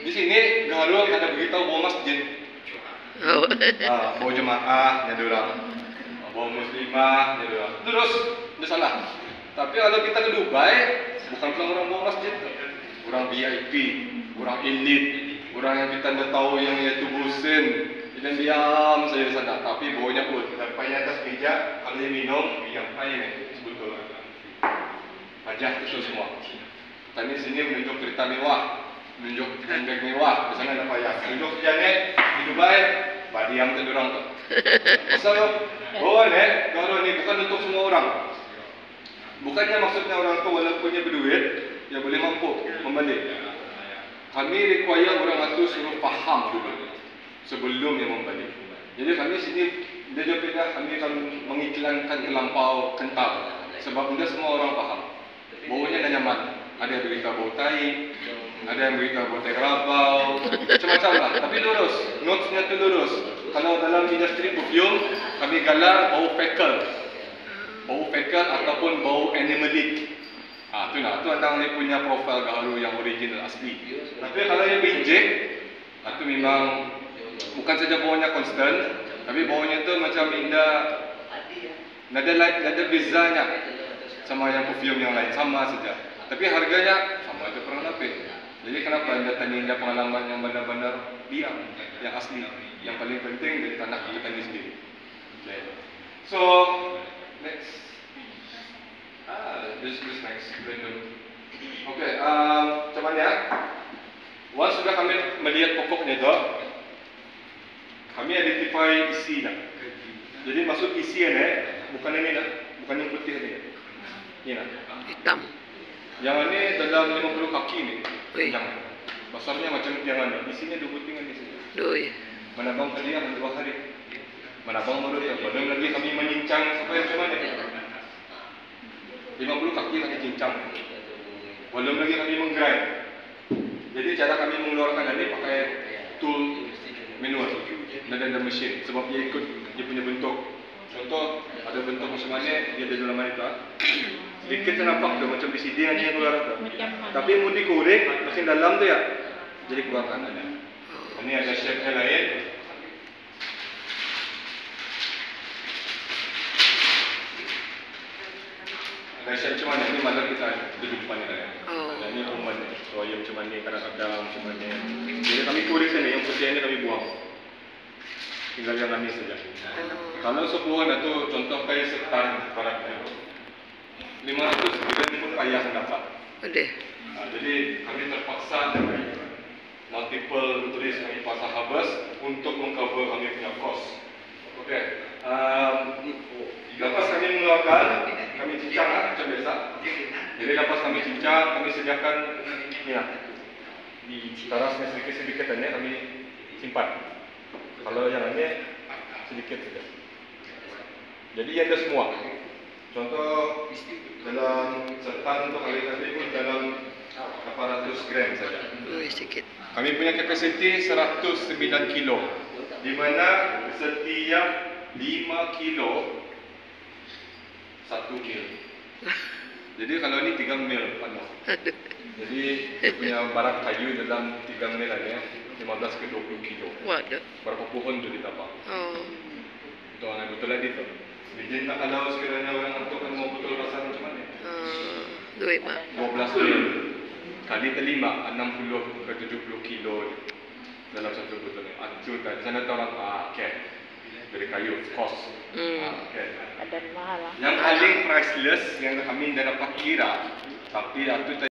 Di sini Gaharu ada beritahu bawa masjid. Bawa jemaah, ada orang. Bawa muslimah, ada orang. Terus, itu salah. Tapi kalau kita ke Dubai, bukan orang bawa masjid. Orang VIP, orang elit, orang yang kita tidak tahu yang yaitu bosen. Dan diam saja di sana. Tapi bawanya pun. Dapatnya atas meja, kalau dia minum, yang lain sebetulnya. Wajah itu semua. Tadi sini menunjuk cerita mewah, menunjuk handbag mewah. Di sana ada payah. Menunjuk sejanek di Dubai, diam tu orang tu. Pasal kalau ni bukan untuk semua orang. Bukannya maksudnya orang tu walaupun punya berduit, dia boleh mampu membeli. Kami require orang itu suruh faham dulu sebelum dia membeli. Jadi kami sini dia kami akan mengiklankan terlampau kental sebab tidak semua orang faham. Baunya dah nyaman. Ada yang berita bau tai, ada yang berita bau tai kerabau, macam-macam lah. Tapi lurus, notesnya tu lurus. Kalau dalam industri perfume, kami galar bau fecal ataupun bau animalic. Tu lah, tu antara dia punya profil Gaharu yang original asli. Tapi kalau yang injek, itu memang bukan saja baunya konstan, tapi baunya tu macam indah. Ada bezanya sama yang perfume yang lain, sama saja. Tapi harganya sama aja pernah lebih. Jadi kenapa anda tanya indah pengalaman yang benar-benar diam, yang asli, yang paling penting dari tanah kita tadi sendiri. Okay. So next, this next, random. Okay, macam mana ya? Once sudah kami melihat pokoknya itu, kami identify isi dah. Jadi maksud isi ini, bukan ini dah, bukan yang putih ini. Ini dah. Hitam. Yang ini dalam 50 kaki ni. Yang besarnya macam tiangan ni. Isinya 2 putingan di sini. Menabang tadi yang 2 hari. Menabang baru dia. Belum lagi kami menyincang sampai macam mana. 50 kaki kami cincang. Belum lagi kami menggrind. Jadi cara kami mengeluarkan ini pakai tool manual. Dan ada mesin. Sebab dia ikut dia punya bentuk. Contoh, ada bentuk macam mana, dia ada dalam mana. Sedikit nampak tu macam BCD hanya yang keluar tu. Tapi mau dikorek, mesin dalam tu ya. Jadi keluarkan ada. Ini ada shape yang lain. Ada shape macam mana, ini malam kita duduk depan ni lah. Dan ini rumah ni. So, yang macam mana, kadang-kadang macam mana. Jadi kami korek sini, yang putih ni kami buang. Tinggal yang manis saja. Kalau 10 itu contoh kayak setan baratnya. 500 pun payah dapat. Jadi kami terpaksa multiple tulis kami pasang habis untuk mengcover kami punya cost. Okey. Lepas kami mengeluarkan, kami cincang macam biasa. Jadi lepas kami cincang, kami sediakan ni lah. Di tarasnya sedikit-sedikit ini kami simpan. Kalau yang ini sedikit saja. Jadi ada semua. Contoh dalam setan untuk kali tadi pun dalam 800 gram saja. Sedikit. Kami punya kapasiti 109 kilo. Di mana setiap 5 kilo 1 mil. Jadi kalau ini 3 mil panas. Jadi dia punya barang kayu dalam 3 mil aja 15 ke 20 kilo. Waduh. Berapa pohon tu ditambah? Itu orang betul lagi tu. Jadi tak kalau sekiranya orang untuk mau betul rasa macam mana? 12 mil kali kelima 60 ke 70 kilo dalam satu botol ni. Itu di sana tu orang dari kayu cost. Ada mahal lah. Yang paling priceless yang kami dah dapat kira, tapi itu